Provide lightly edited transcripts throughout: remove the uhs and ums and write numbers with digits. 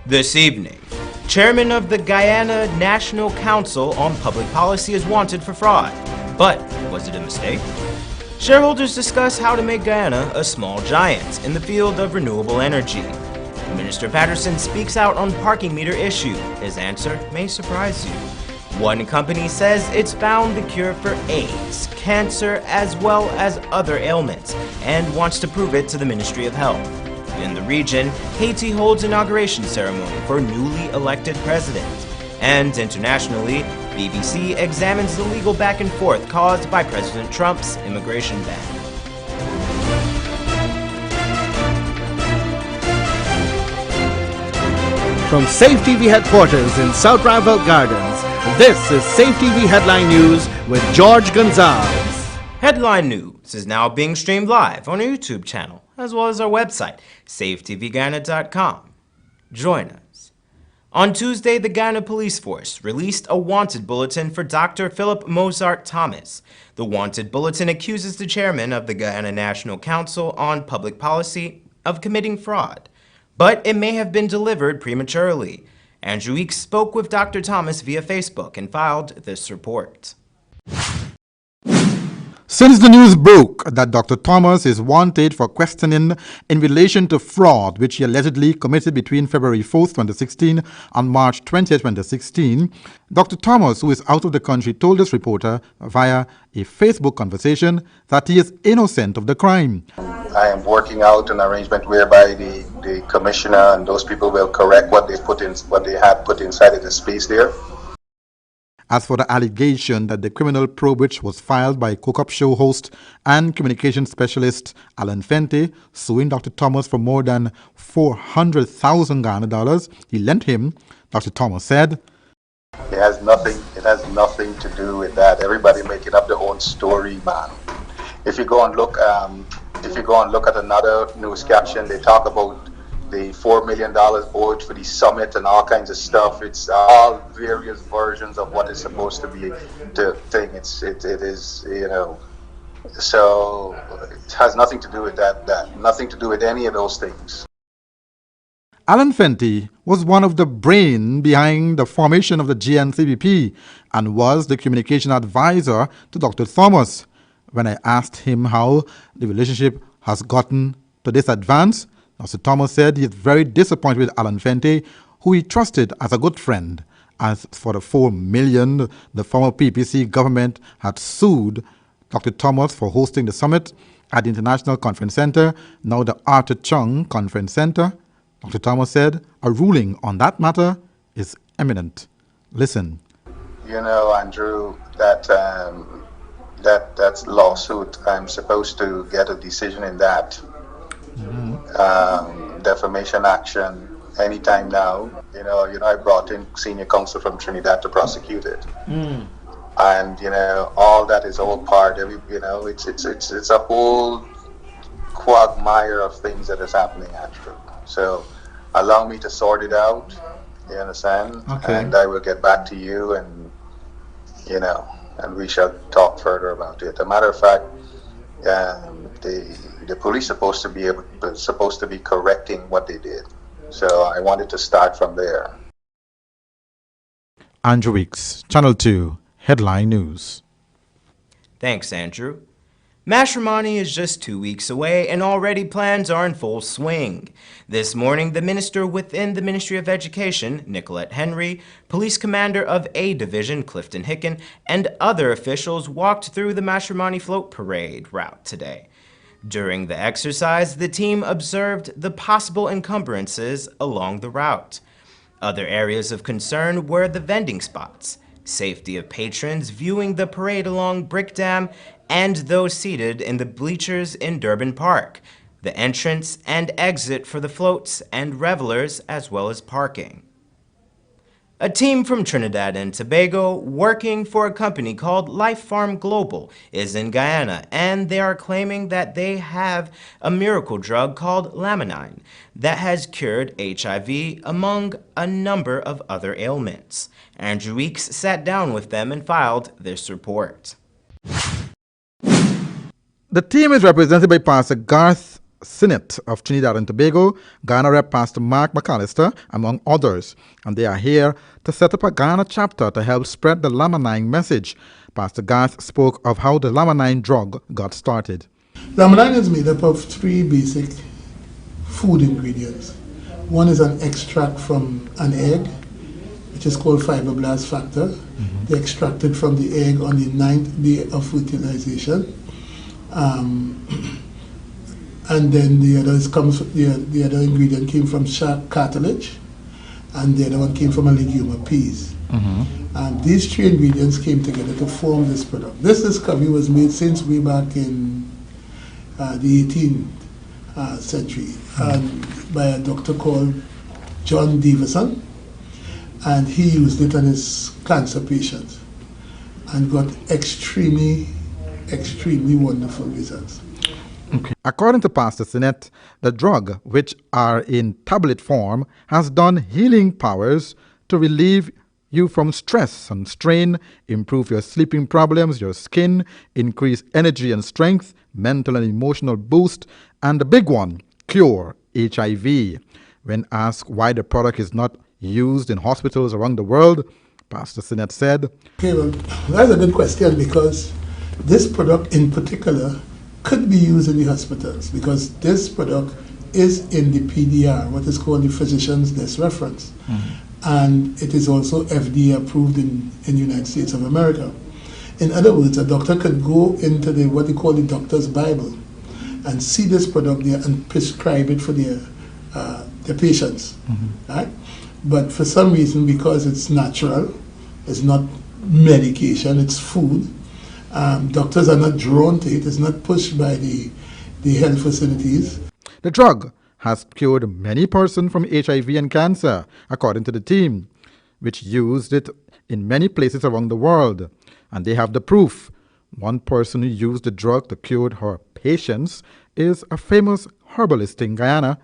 This evening, Chairman of the Guyana National Council on Public Policy is wanted for fraud. But was it a mistake? Shareholders discuss how to make Guyana a small giant in the field of renewable energy. Minister Patterson speaks out on parking meter issue. His answer may surprise you. One company says it's found the cure for AIDS, cancer, as well as other ailments, and wants to prove it to the Ministry of Health. In the region, Haiti holds inauguration ceremony for newly elected president. And internationally, BBC examines the legal back and forth caused by President Trump's immigration ban. From Safe TV headquarters in South Rival Gardens, this is Safe TV Headline News with George Gonzalez. Headline News is now being streamed live on our YouTube channel, as well as our website, safetvguyana.com. Join us. On Tuesday, the Guyana Police Force released a wanted bulletin for Dr. Philip Mozart Thomas. The wanted bulletin accuses the chairman of the Guyana National Council on Public Policy of committing fraud, but it may have been delivered prematurely. Andrew Weeks spoke with Dr. Thomas via Facebook and filed this report. Since the news broke that Dr. Thomas is wanted for questioning in relation to fraud which he allegedly committed between February 4th, 2016 and March 20th, 2016, Dr. Thomas, who is out of the country, told this reporter via a Facebook conversation that he is innocent of the crime. I am working out an arrangement whereby the commissioner and those people will correct what they had put inside of the space there. As for the allegation that the criminal probe which was filed by Cook-Up show host and communication specialist Alan Fenty suing Dr. Thomas for more than 400,000 Ghana dollars he lent him, Dr. Thomas said, It has nothing to do with that. Everybody making up their own story, man. If you go and look at another news caption, they talk about the $4 million owed for the summit and all kinds of stuff. It's all various versions of what is supposed to be the thing. It is, you know, so it has nothing to do with that, nothing to do with any of those things. Alan Fenty was one of the brain behind the formation of the GNCBP and was the communication advisor to Dr. Thomas. When I asked him how the relationship has gotten to this advance, Dr. Thomas said he is very disappointed with Alan Fenty, who he trusted as a good friend. As for the $4 million the former PPC government had sued Dr. Thomas for hosting the summit at the International Conference Center, now the Arthur Chung Conference Center, Dr. Thomas said a ruling on that matter is imminent. Listen. You know, Andrew, that lawsuit, I'm supposed to get a decision in that. Defamation action anytime now. You know, I brought in senior counsel from Trinidad to prosecute it, and you know, all that is all part. It's a whole quagmire of things that is happening, Andrew. So, allow me to sort it out. You understand? Okay. And I will get back to you, and you know, and we shall talk further about it. As a matter of fact, the police supposed to be correcting what they did. So I wanted to start from there. Andrew Weeks, Channel 2, Headline News. Thanks, Andrew. Mashramani is just 2 weeks away and already plans are in full swing. This morning, the minister within the Ministry of Education, Nicolette Henry, police commander of A Division, Clifton Hicken, and other officials walked through the Mashramani float parade route today. During the exercise, the team observed the possible encumbrances along the route. Other areas of concern were the vending spots, safety of patrons viewing the parade along Brick Dam, and those seated in the bleachers in Durban Park, the entrance and exit for the floats and revelers, as well as parking. A team from Trinidad and Tobago working for a company called Life Farm Global is in Guyana, and they are claiming that they have a miracle drug called laminine that has cured HIV among a number of other ailments. Andrew Weeks sat down with them and filed this report. The team is represented by Pastor Garth Senate of Trinidad and Tobago, Guyana Rep Pastor Mark McAllister, among others. And they are here to set up a Guyana chapter to help spread the Lamanine message. Pastor Garth spoke of how the Lamanine drug got started. Lamanine is made up of 3 basic food ingredients. One is an extract from an egg, which is called fibroblast factor. They extract it from the egg on the 9th day of fertilization. And then the other ingredient came from shark cartilage, and the other one came from a legume of peas. And these 3 ingredients came together to form this product. This discovery was made since way back in the 18th century by a doctor called John Davison, and he used it on his cancer patients and got extremely wonderful results. Okay. According to Pastor Sinet, the drug, which are in tablet form, has done healing powers to relieve you from stress and strain, improve your sleeping problems, your skin, increase energy and strength, mental and emotional boost, and the big one, cure HIV. When asked why the product is not used in hospitals around the world, Pastor Sinet said, Okay, well, that's a good question, because this product in particular could be used in the hospitals, because this product is in the PDR, what is called the Physician's Desk Reference. And it is also FDA approved in the United States of America. In other words, a doctor could go into what they call the doctor's Bible and see this product there and prescribe it for their patients. Right? But for some reason, because it's natural, it's not medication, it's food, doctors are not drawn to it, it's not pushed by the health facilities. the drug has cured many persons from HIV and cancer, according to the team, which used it in many places around the world. And they have the proof. One person who used the drug to cure her patients is a famous herbalist in Guyana,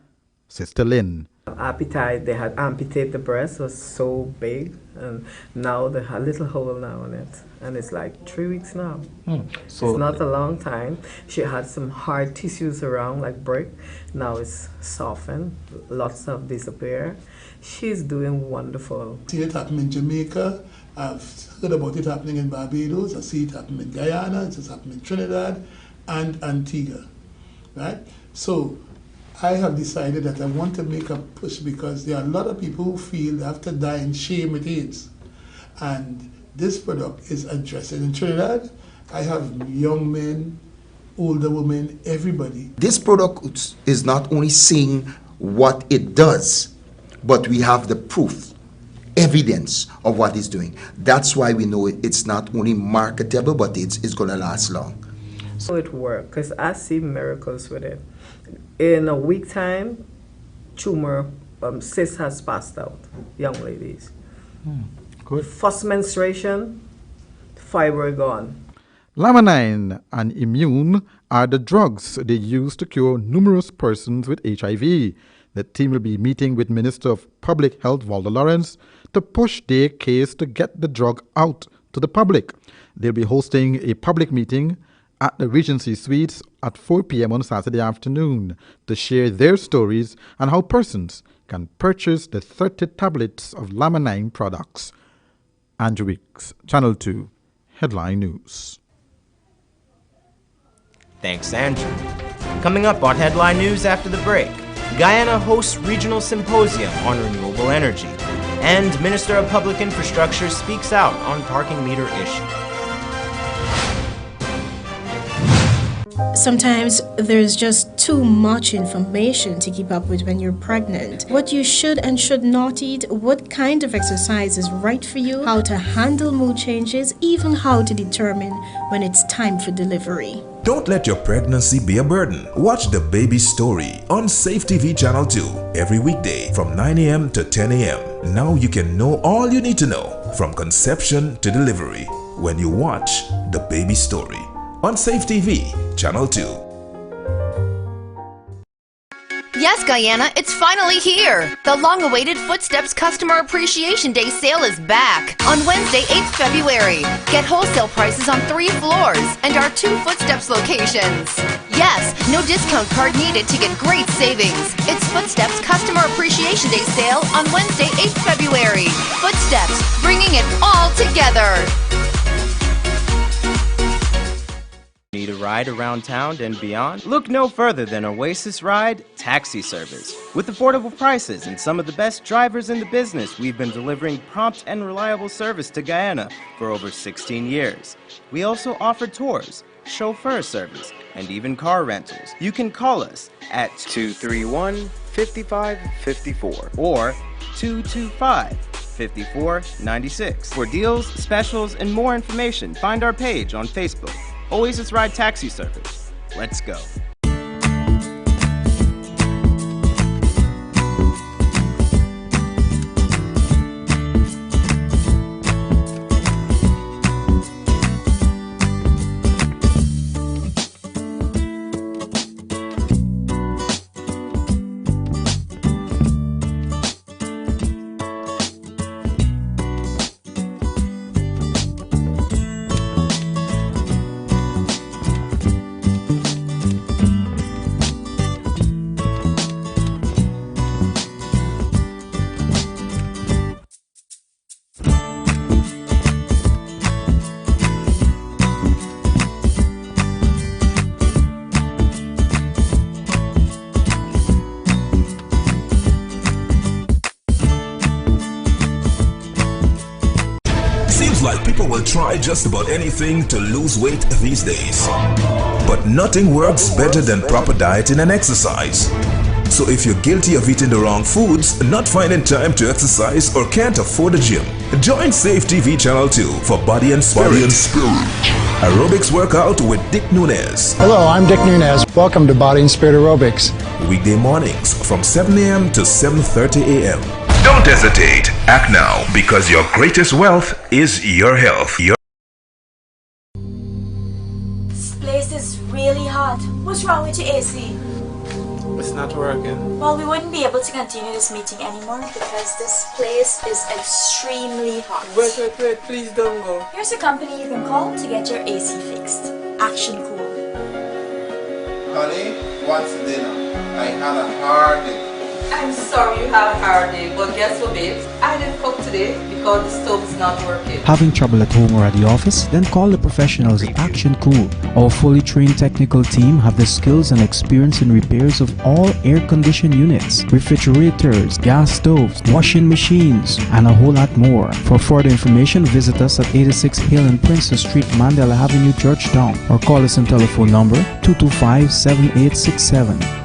Sister Lynn. Appetite, they had amputated the breast, was so big, and now they have a little hole now in it, and it's like 3 weeks now. So it's not a long time. She had some hard tissues around like brick, now it's softened, lots of disappear. She's doing wonderful. See it happen in Jamaica, I've heard about it happening in Barbados, I see it happen in Guyana, it's happening in Trinidad and Antigua, right? So I have decided that I want to make a push, because there are a lot of people who feel they have to die in shame with AIDS. And this product is addressing. In Trinidad, I have young men, older women, everybody. This product is not only saying what it does, but we have the proof, evidence of what it's doing. That's why we know it's not only marketable, but it's going to last long. So it worked, because I see miracles with it. In a week time, tumor, cyst has passed out, young ladies. Good. First menstruation, fibroid gone. Lamanine and Immune are the drugs they use to cure numerous persons with HIV. The team will be meeting with Minister of Public Health, Walter Lawrence, to push their case to get the drug out to the public. They'll be hosting a public meeting at the Regency Suites at 4 p.m. on Saturday afternoon to share their stories and how persons can purchase the 30 tablets of Lamanine products. Andrew Weeks, Channel 2, Headline News. Thanks, Andrew. Coming up on Headline News after the break, Guyana hosts regional symposium on renewable energy, and Minister of Public Infrastructure speaks out on parking meter issue. Sometimes there's just too much information to keep up with when you're pregnant. What you should and should not eat, what kind of exercise is right for you, how to handle mood changes, even how to determine when it's time for delivery. Don't let your pregnancy be a burden. Watch The Baby Story on Safe TV Channel 2 every weekday from 9 a.m. to 10 a.m. Now you can know all you need to know from conception to delivery when you watch The Baby Story on Safe TV Channel 2. Yes, Guyana, it's finally here! The long-awaited Footsteps Customer Appreciation Day sale is back on Wednesday, 8th February. Get wholesale prices on 3 floors and our 2 Footsteps locations. Yes, no discount card needed to get great savings. It's Footsteps Customer Appreciation Day sale on Wednesday, 8th February. Footsteps, bringing it all together. Need a ride around town and beyond? Look no further than Oasis Ride Taxi Service. With affordable prices and some of the best drivers in the business, we've been delivering prompt and reliable service to Guyana for over 16 years. We also offer tours, chauffeur service, and even car rentals. You can call us at 231-5554 or 225-5496. For deals, specials, and more information, find our page on Facebook. Oasis Ride Taxi Service. Let's go. Like people will try just about anything to lose weight these days. But nothing works better than proper dieting and exercise. So if you're guilty of eating the wrong foods, not finding time to exercise, or can't afford a gym, join Safe TV Channel 2 for Body and Spirit. Aerobics workout with Dick Nunez. Hello, I'm Dick Nunez. Welcome to Body and Spirit Aerobics. Weekday mornings from 7 a.m. to 7:30 a.m. Don't hesitate. Act now, because your greatest wealth is your health. This place is really hot. What's wrong with your AC? It's not working. Well, we wouldn't be able to continue this meeting anymore because this place is extremely hot. Wait, please don't go. Here's a company you can call to get your AC fixed. Action Cool. Honey, what's dinner? I had a hard day. I'm sorry you had a hard day, but guess what, babes? I didn't cook today because the stove is not working. Having trouble at home or at the office? Then call the professionals at Action Cool. Our fully trained technical team have the skills and experience in repairs of all air-conditioned units, refrigerators, gas stoves, washing machines, and a whole lot more. For further information, visit us at 86 Hill and Princess Street, Mandela Avenue, Georgetown, or call us on telephone number 225-7867.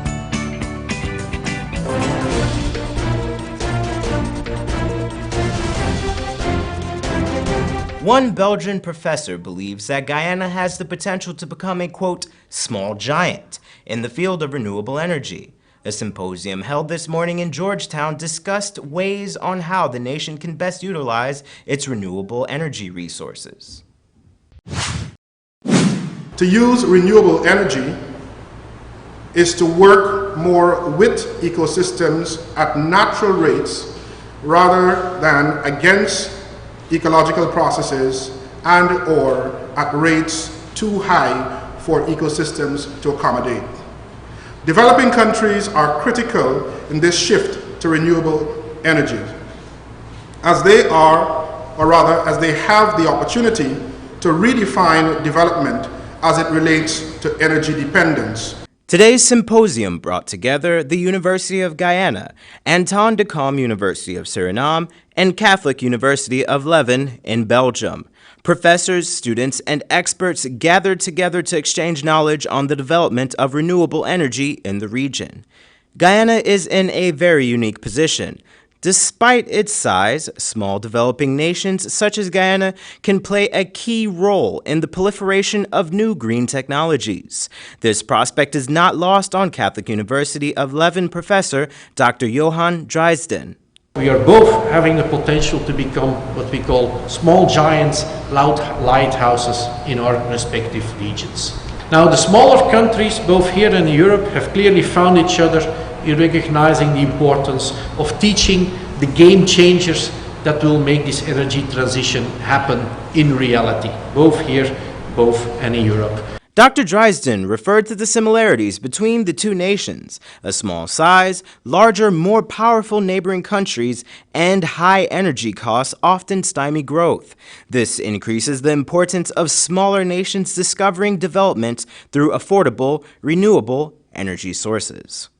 One Belgian professor believes that Guyana has the potential to become a, quote, small giant in the field of renewable energy. A symposium held this morning in Georgetown discussed ways on how the nation can best utilize its renewable energy resources. To use renewable energy is to work more with ecosystems at natural rates rather than against ecological processes and or at rates too high for ecosystems to accommodate. Developing countries are critical in this shift to renewable energy, as they are, or rather as they have the opportunity to redefine development as it relates to energy dependence. Today's symposium brought together the University of Guyana, Anton de Kom University of Suriname, and Catholic University of Leuven in Belgium. Professors, students, and experts gathered together to exchange knowledge on the development of renewable energy in the region. Guyana is in a very unique position. Despite its size, small developing nations such as Guyana can play a key role in the proliferation of new green technologies. This prospect is not lost on Catholic University of Leuven professor Dr. Johan Drijsden. We are both having the potential to become what we call small giants, lighthouses in our respective regions. Now, the smaller countries, both here and in Europe, have clearly found each other in recognizing the importance of teaching the game changers that will make this energy transition happen in reality, both here, both and in Europe. Dr. Dresden referred to the similarities between the two nations: a small size, larger, more powerful neighboring countries, and high energy costs often stymie growth. This increases the importance of smaller nations discovering development through affordable, renewable energy sources.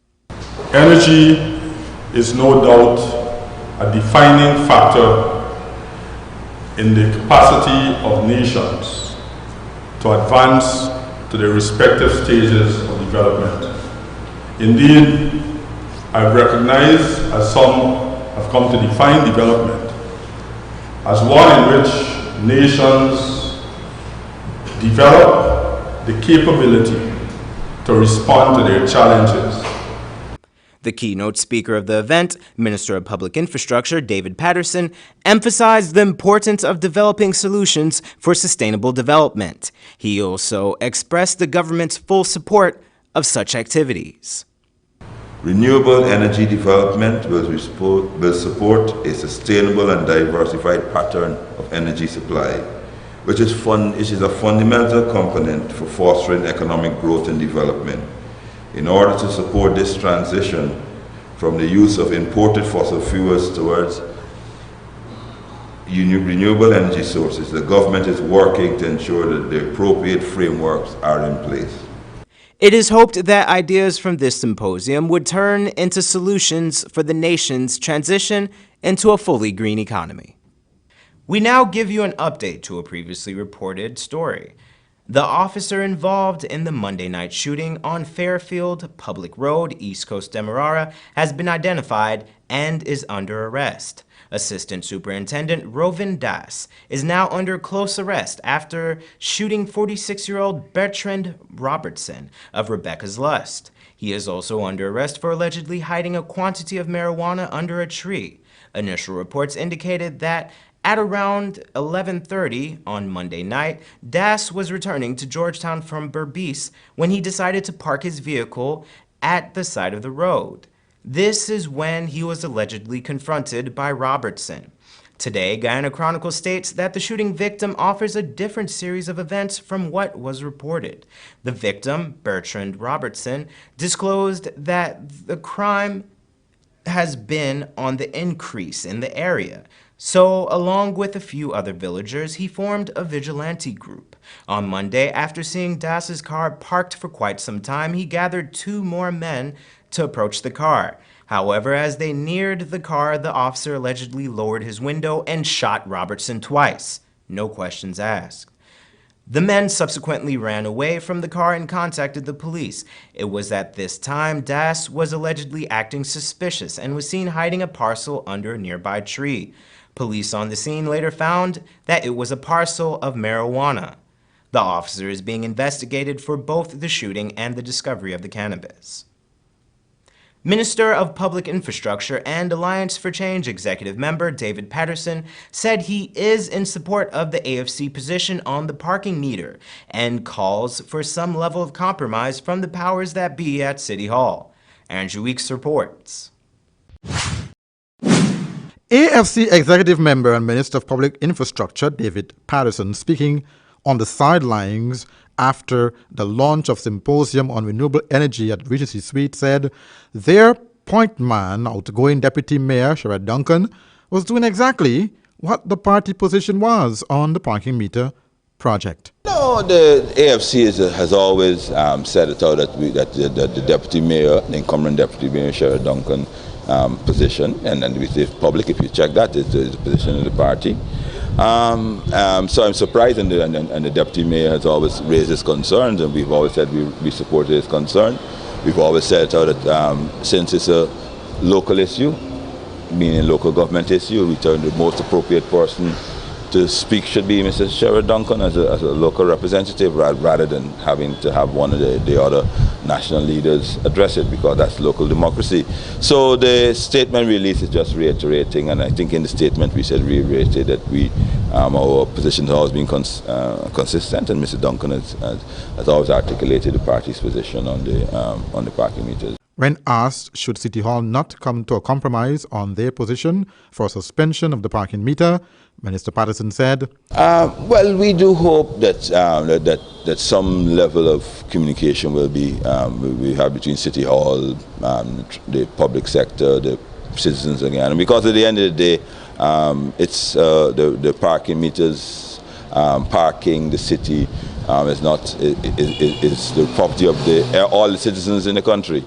Energy is no doubt a defining factor in the capacity of nations to advance to their respective stages of development. Indeed, I recognize, as some have come to define development, as one in which nations develop the capability to respond to their challenges. The keynote speaker of the event, Minister of Public Infrastructure David Patterson, emphasized the importance of developing solutions for sustainable development. He also expressed the government's full support of such activities. Renewable energy development will support a sustainable and diversified pattern of energy supply, which is a fundamental component for fostering economic growth and development. In order to support this transition from the use of imported fossil fuels towards renewable energy sources, the government is working to ensure that the appropriate frameworks are in place. It is hoped that ideas from this symposium would turn into solutions for the nation's transition into a fully green economy. We now give you an update to a previously reported story. The officer involved in the Monday night shooting on Fairfield Public Road, East Coast Demerara, has been identified and is under arrest. Assistant Superintendent Rovin Das is now under close arrest after shooting 46-year-old Bertrand Robertson of Rebecca's Lust. He is also under arrest for allegedly hiding a quantity of marijuana under a tree. Initial reports indicated that at around 11:30 on Monday night, Das was returning to Georgetown from Berbice when he decided to park his vehicle at the side of the road. This is when he was allegedly confronted by Robertson. Today, Guyana Chronicle states that the shooting victim offers a different series of events from what was reported. The victim, Bertrand Robertson, disclosed that the crime has been on the increase in the area. So, along with a few other villagers, he formed a vigilante group. On Monday, after seeing Das's car parked for quite some time, he gathered 2 more men to approach the car. However, as they neared the car, the officer allegedly lowered his window and shot Robertson twice. No questions asked. The men subsequently ran away from the car and contacted the police. It was at this time Das was allegedly acting suspicious and was seen hiding a parcel under a nearby tree. Police on the scene later found that it was a parcel of marijuana. The officer is being investigated for both the shooting and the discovery of the cannabis. Minister of Public Infrastructure and Alliance for Change executive member David Patterson said he is in support of the AFC position on the parking meter and calls for some level of compromise from the powers that be at City Hall. Andrew Weeks reports. AFC Executive Member and Minister of Public Infrastructure David Patterson, speaking on the sidelines after the launch of symposium on renewable energy at Regency Suite, said their point man, outgoing Deputy Mayor Sherrod Duncan, was doing exactly what the party position was on the parking meter project. No, the AFC has always said it out that the Deputy Mayor, the incumbent Deputy Mayor Sherrod Duncan, position, and with the public, if you check that, is the position of the party. So I'm surprised, and the Deputy Mayor has always raised his concerns, and we've always said we support his concern. We've always said that since it's a local issue, meaning local government issue, we turn the most appropriate person to speak should be Mr. Sherrod Duncan as a local representative, rather than having to have one of the other national leaders address it, because that's local democracy. So the statement release is just reiterating, and I think in the statement we reiterated that our position has always been consistent, and Mr. Duncan has always articulated the party's position on the parking meters. When asked should City Hall not come to a compromise on their position for suspension of the parking meter, Minister Patterson said, Well, we do hope that that some level of communication will be we have between City Hall, the public sector, the citizens of Guyana, because at the end of the day, it's the parking meters, parking the city is not is the property of all the citizens in the country.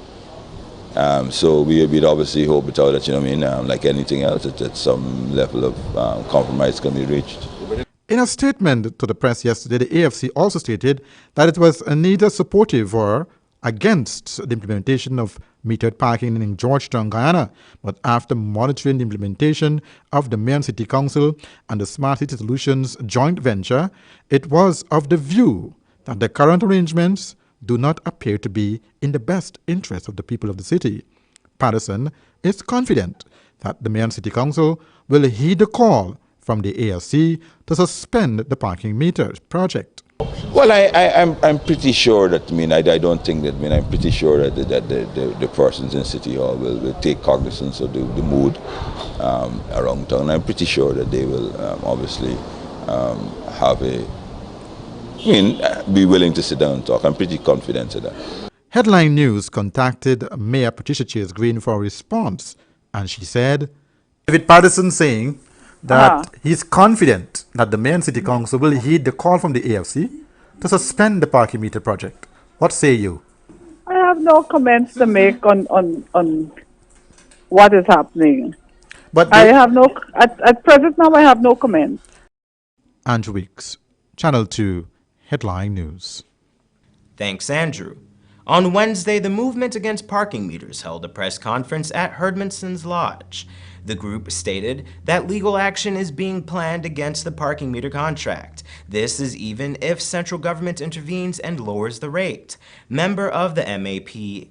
So we'd obviously hope without that, you know what I mean, like anything else, that some level of compromise can be reached. In a statement to the press yesterday, the AFC also stated that it was neither supportive or against the implementation of metered parking in Georgetown, Guyana, but after monitoring the implementation of the Mayor and City Council and the Smart City Solutions joint venture, it was of the view that the current arrangements do not appear to be in the best interest of the people of the city. Patterson is confident that the Mayor and City Council will heed the call from the ALC to suspend the parking meter project. Well, I'm pretty sure that, I don't think that, I'm pretty sure that the persons in City Hall will take cognizance of the mood around town. I'm pretty sure that they will obviously have be willing to sit down and talk. I'm pretty confident of that. Headline News contacted Mayor Patricia Chase Green for a response, and she said, David Patterson saying that he's confident that the Mayor and City Council will heed the call from the AFC to suspend the parking meter project. What say you? I have no comments to make on what is happening. But I have no, at present now, I have no comments. Andrew Weeks, Channel 2, Headline News. Thanks, Andrew. On Wednesday, the Movement Against Parking Meters held a press conference at Herdmanson's Lodge. The group stated that legal action is being planned against the parking meter contract. This is even if central government intervenes and lowers the rate. Member of the MAPM,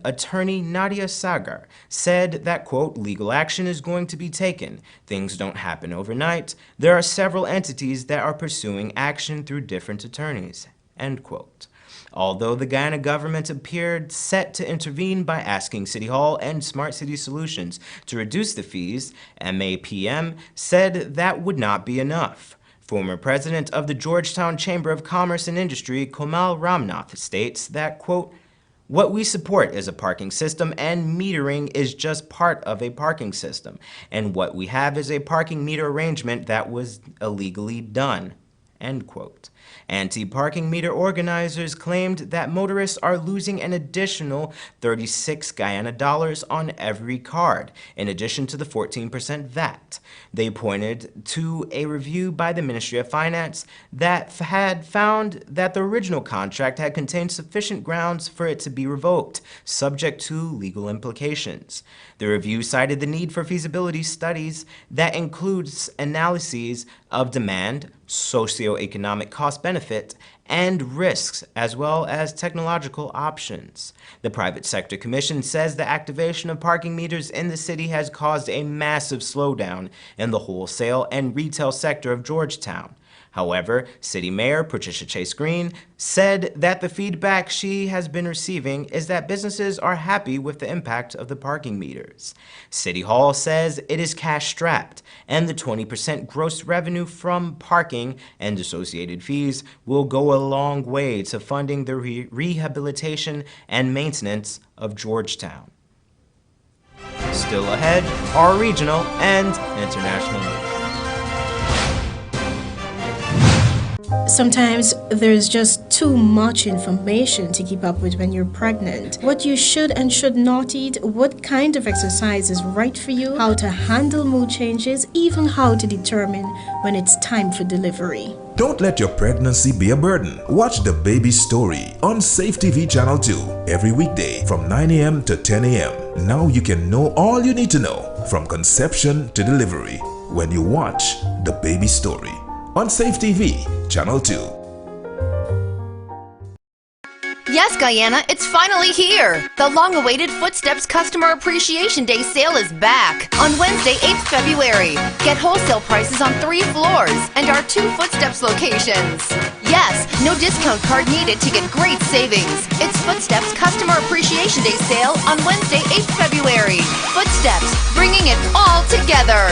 attorney Nadia Sagar, said that, quote, legal action is going to be taken. Things don't happen overnight. There are several entities that are pursuing action through different attorneys, end quote. Although the Guyana government appeared set to intervene by asking City Hall and Smart City Solutions to reduce the fees, MAPM said that would not be enough. Former president of the Georgetown Chamber of Commerce and Industry, Komal Ramnath, states that, quote, what we support is a parking system, and metering is just part of a parking system. And what we have is a parking meter arrangement that was illegally done, end quote. Anti-parking meter organizers claimed that motorists are losing an additional 36 Guyana dollars on every card, in addition to the 14% VAT. They pointed to a review by the Ministry of Finance that had found that the original contract had contained sufficient grounds for it to be revoked, subject to legal implications. The review cited the need for feasibility studies that includes analyses of demand, socioeconomic cost-benefit, and risks, as well as technological options. The Private Sector Commission says the activation of parking meters in the city has caused a massive slowdown in the wholesale and retail sector of Georgetown. However, City Mayor Patricia Chase Green said that the feedback she has been receiving is that businesses are happy with the impact of the parking meters. City Hall says it is cash-strapped, and the 20% gross revenue from parking and associated fees will go a long way to funding the rehabilitation and maintenance of Georgetown. Still ahead, our regional and international news. Sometimes there's just too much information to keep up with when you're pregnant. What you should and should not eat, what kind of exercise is right for you, how to handle mood changes, even how to determine when it's time for delivery. Don't let your pregnancy be a burden. Watch The Baby Story on Safe TV Channel 2 every weekday from 9 a.m. to 10 a.m. Now you can know all you need to know from conception to delivery when you watch The Baby Story on Safe TV Channel 2. Yes, Guyana, it's finally here! The long-awaited Footsteps Customer Appreciation Day sale is back on Wednesday, 8th February. Get wholesale prices on 3 floors and our 2 Footsteps locations. Yes, no discount card needed to get great savings. It's Footsteps Customer Appreciation Day sale on Wednesday, 8th February. Footsteps, bringing it all together.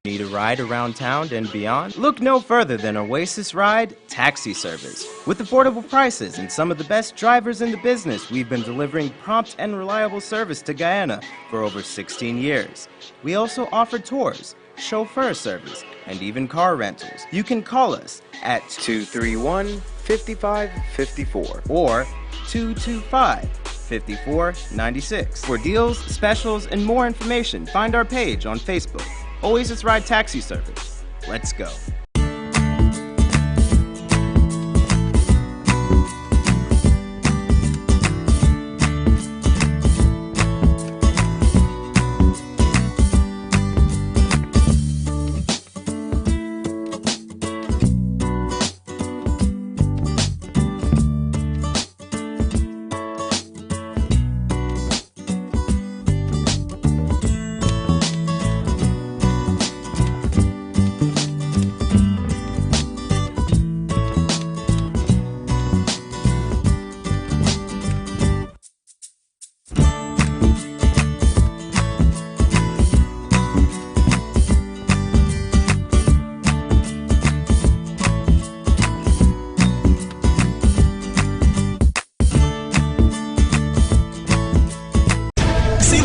Need a ride around town and beyond? Look no further than Oasis Ride Taxi Service. With affordable prices and some of the best drivers in the business, we've been delivering prompt and reliable service to Guyana for over 16 years. We also offer tours, chauffeur service, and even car rentals. You can call us at 231-5554 or 225-5496. For deals, specials, and more information, find our page on Facebook. Oasis Ride Taxi Service. Let's go.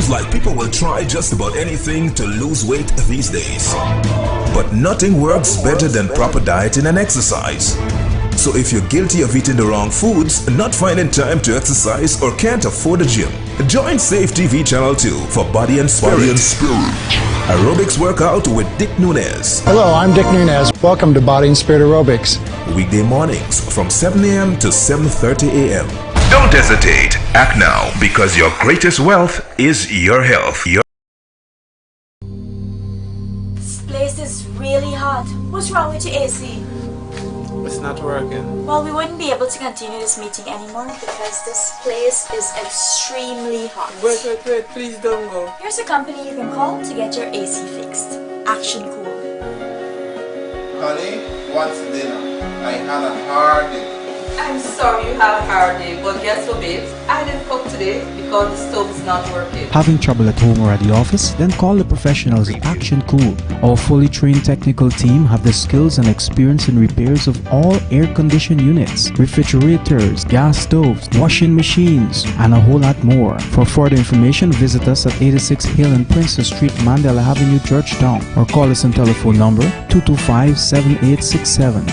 Like people will try just about anything to lose weight these days. But nothing works better than proper dieting and exercise. So if you're guilty of eating the wrong foods, not finding time to exercise, or can't afford a gym, join Safe TV Channel 2 for Body and Spirit. Aerobics workout with Dick Nunez. Hello, I'm Dick Nunez. Welcome to Body and Spirit Aerobics. Weekday mornings from 7 a.m. to 7:30 a.m. Don't hesitate. Act now, because your greatest wealth is your health. This place is really hot. What's wrong with your AC? It's not working. Well, we wouldn't be able to continue this meeting anymore because this place is extremely hot. Wait, please don't go. Here's a company you can call to get your AC fixed. Action Cool. Honey, what's dinner? I had a hard day. I'm sorry you had a hard day, but guess what, babes? I didn't cook today because the stove is not working. Having trouble at home or at the office? Then call the professionals at Action Cool. Our fully trained technical team have the skills and experience in repairs of all air-conditioned units, refrigerators, gas stoves, washing machines, and a whole lot more. For further information, visit us at 86 Hill and Princess Street, Mandela Avenue, Georgetown, or call us on telephone number 225-7867.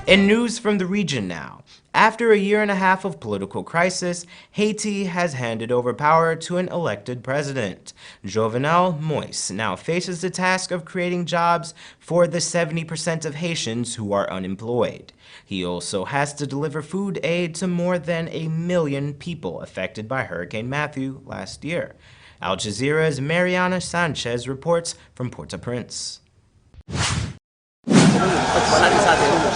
In news from the region now, after a year and a half of political crisis, Haiti has handed over power to an elected president. Jovenel Moïse now faces the task of creating jobs for the 70% of Haitians who are unemployed. He also has to deliver food aid to more than 1 million people affected by Hurricane Matthew last year. Al Jazeera's Mariana Sanchez reports from Port-au-Prince.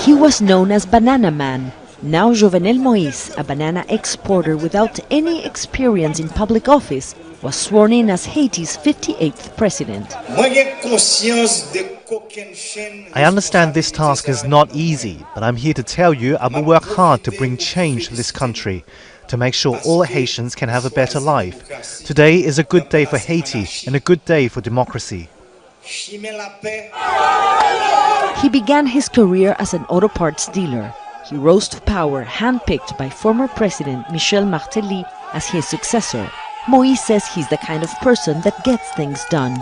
He was known as Banana Man. Now Jovenel Moïse, a banana exporter without any experience in public office, was sworn in as Haiti's 58th president. I understand this task is not easy, but I'm here to tell you I will work hard to bring change to this country, to make sure all Haitians can have a better life. Today is a good day for Haiti and a good day for democracy. He began his career as an auto parts dealer. He rose to power handpicked by former President Michel Martelly as his successor. Moïse says he's the kind of person that gets things done.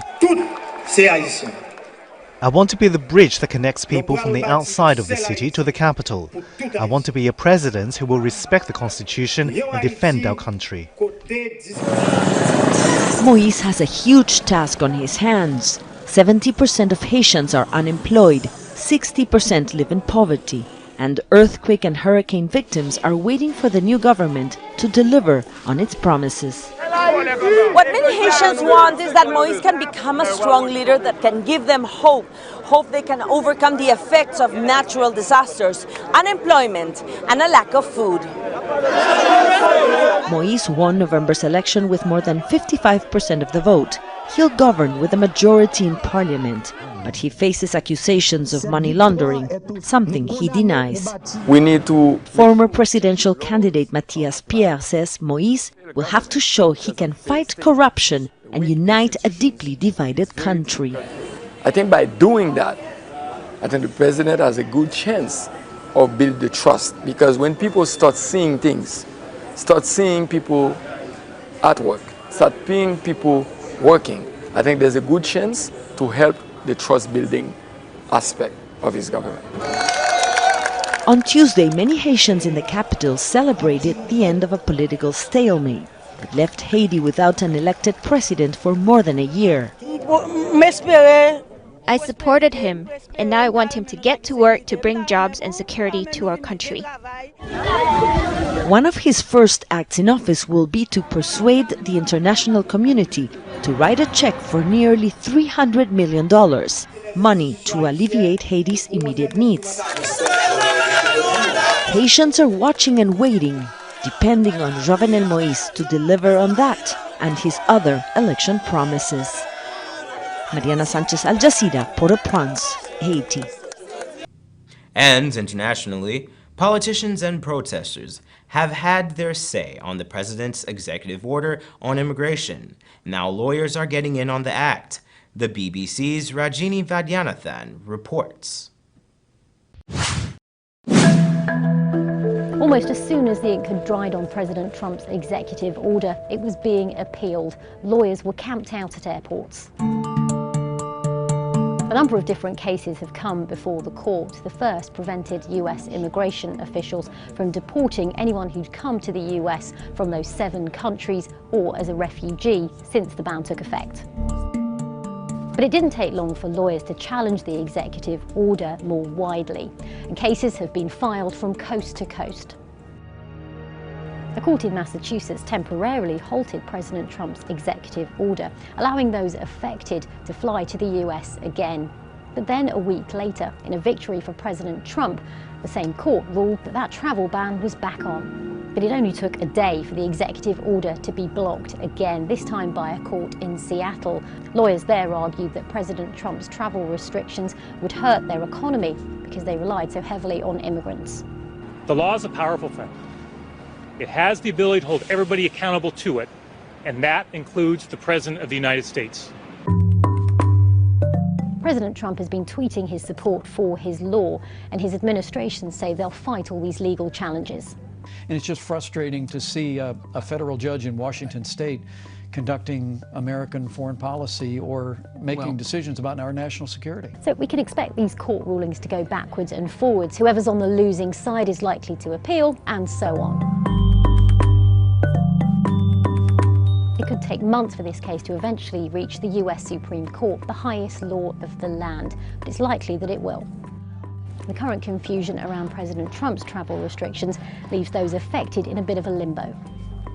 I want to be the bridge that connects people from the outside of the city to the capital. I want to be a president who will respect the constitution and defend our country. Moïse has a huge task on his hands. 70% of Haitians are unemployed, 60% live in poverty, and earthquake and hurricane victims are waiting for the new government to deliver on its promises. What many Haitians want is that Moïse can become a strong leader that can give them hope. Hope they can overcome the effects of natural disasters, unemployment, and a lack of food. Moïse won November's election with more than 55% of the vote. He'll govern with a majority in parliament, but he faces accusations of money laundering, something he denies. We need to... Former presidential candidate Mathias Pierre says Moïse will have to show he can fight corruption and unite a deeply divided country. I think by doing that, I think the president has a good chance of building the trust, because when people start seeing things, start seeing people at work, start seeing people working, I think there's a good chance to help the trust building aspect of his government. On Tuesday, many Haitians in the capital celebrated the end of a political stalemate that left Haiti without an elected president for more than a year. I supported him, and now I want him to get to work to bring jobs and security to our country. One of his first acts in office will be to persuade the international community to write a check for nearly $300 million, money to alleviate Haiti's immediate needs. Haitians are watching and waiting, depending on Jovenel Moïse to deliver on that and his other election promises. Mariana Sanchez, Al Jazeera, Port-au-Prince, Haiti. And internationally, politicians and protesters have had their say on the president's executive order on immigration. Now lawyers are getting in on the act. The BBC's Rajini Vadyanathan reports. Almost as soon as the ink had dried on President Trump's executive order, it was being appealed. Lawyers were camped out at airports. A number of different cases have come before the court. The first prevented US immigration officials from deporting anyone who'd come to the US from those 7 countries or as a refugee since the ban took effect. But it didn't take long for lawyers to challenge the executive order more widely, and cases have been filed from coast to coast. A court in Massachusetts temporarily halted President Trump's executive order, allowing those affected to fly to the US again. But then a week later, in a victory for President Trump, the same court ruled that that travel ban was back on. But it only took a day for the executive order to be blocked again, this time by a court in Seattle. Lawyers there argued that President Trump's travel restrictions would hurt their economy because they relied so heavily on immigrants. The law is a powerful thing. It has the ability to hold everybody accountable to it, and that includes the President of the United States. President Trump has been tweeting his support for his law, and his administration say they'll fight all these legal challenges. And it's just frustrating to see a federal judge in Washington state conducting American foreign policy or making decisions about our national security. So we can expect these court rulings to go backwards and forwards. Whoever's on the losing side is likely to appeal, and so on. It could take months for this case to eventually reach the US Supreme Court, the highest law of the land, but it's likely that it will. The current confusion around President Trump's travel restrictions leaves those affected in a bit of a limbo.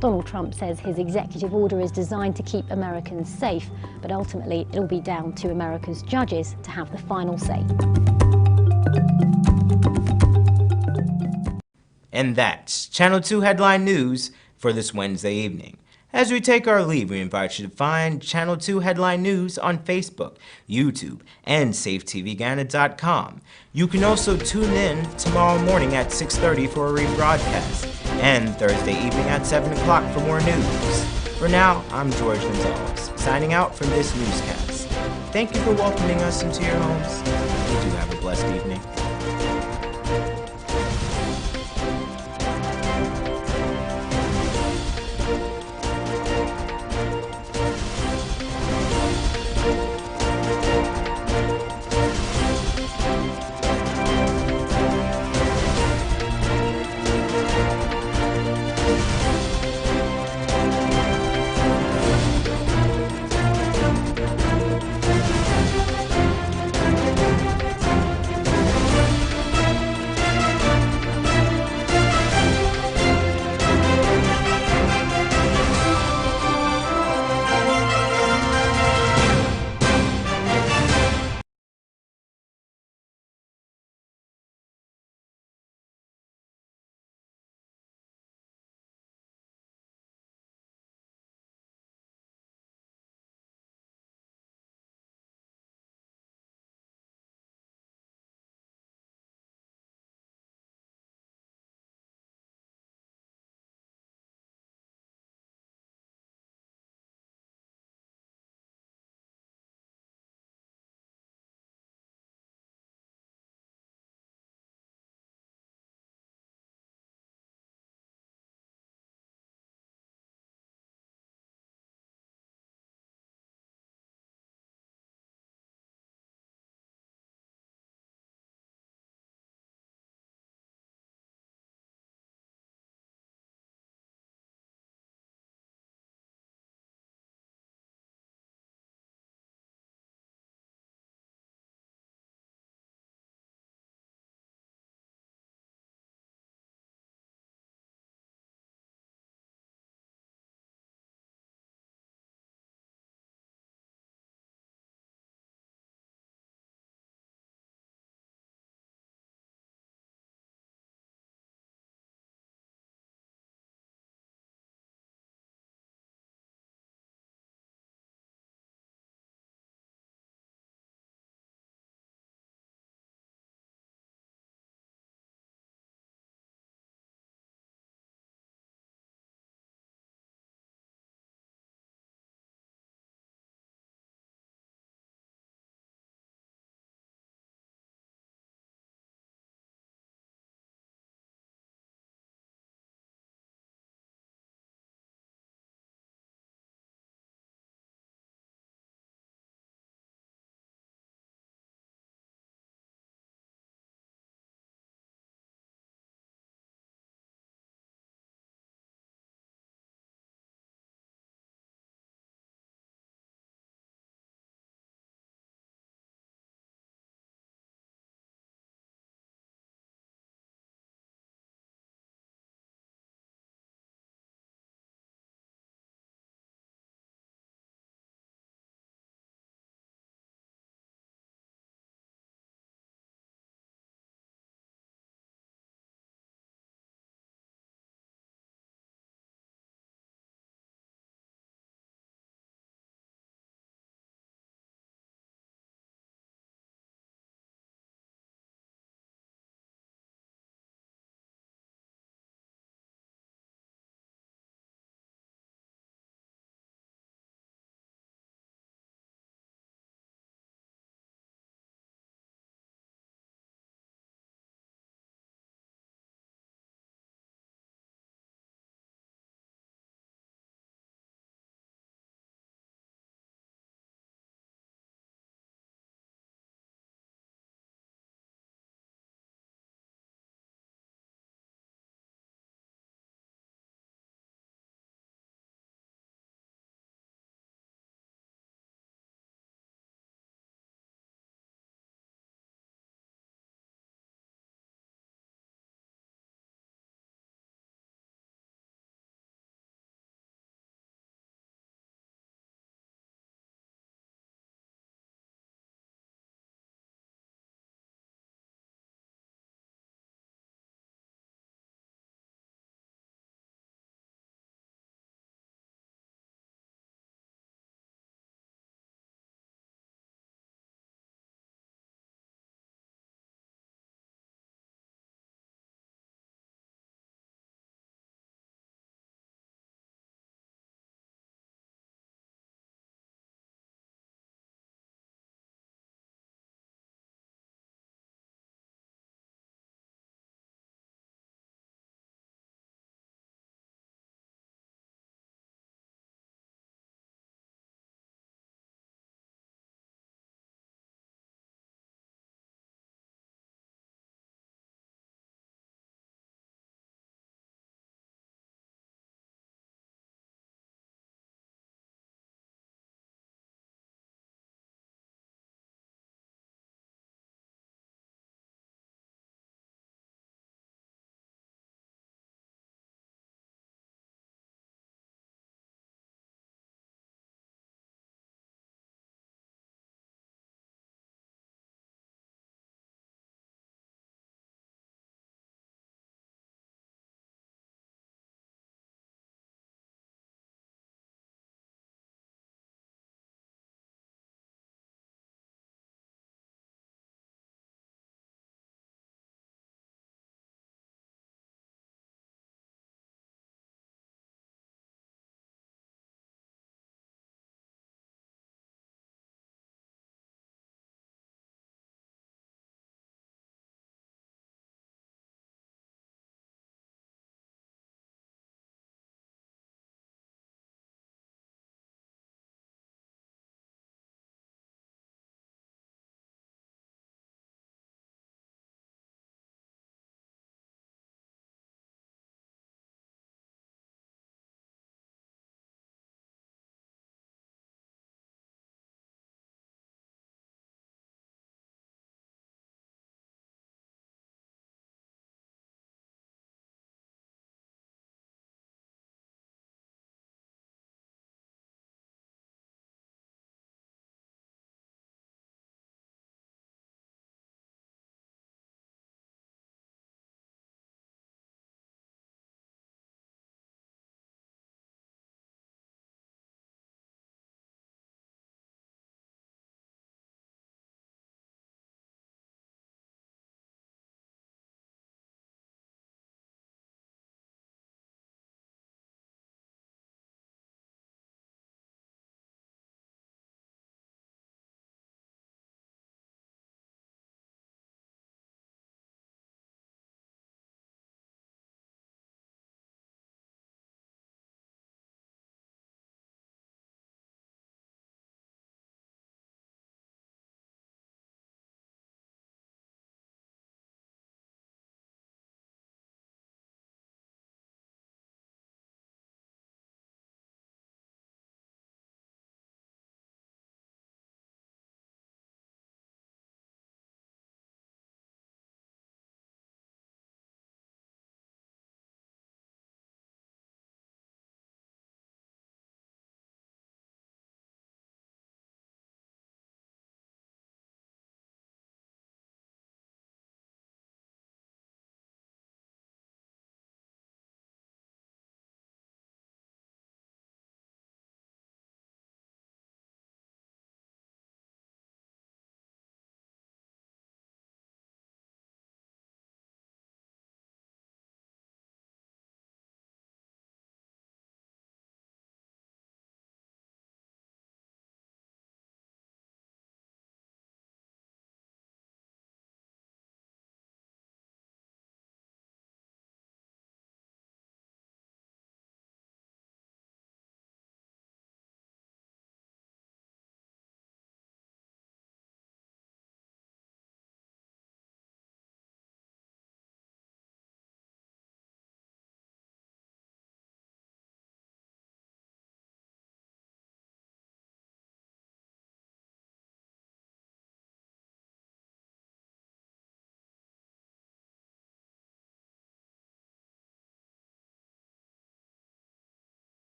Donald Trump says his executive order is designed to keep Americans safe, but ultimately it'll be down to America's judges to have the final say. And that's Channel 2 Headline News for this Wednesday evening. As we take our leave, we invite you to find Channel 2 Headline News on Facebook, YouTube, and safetvghana.com. You can also tune in tomorrow morning at 6:30 for a rebroadcast, and Thursday evening at 7 o'clock for more news. For now, I'm George Gonzalez, signing out from this newscast. Thank you for welcoming us into your homes. You do have a blessed evening.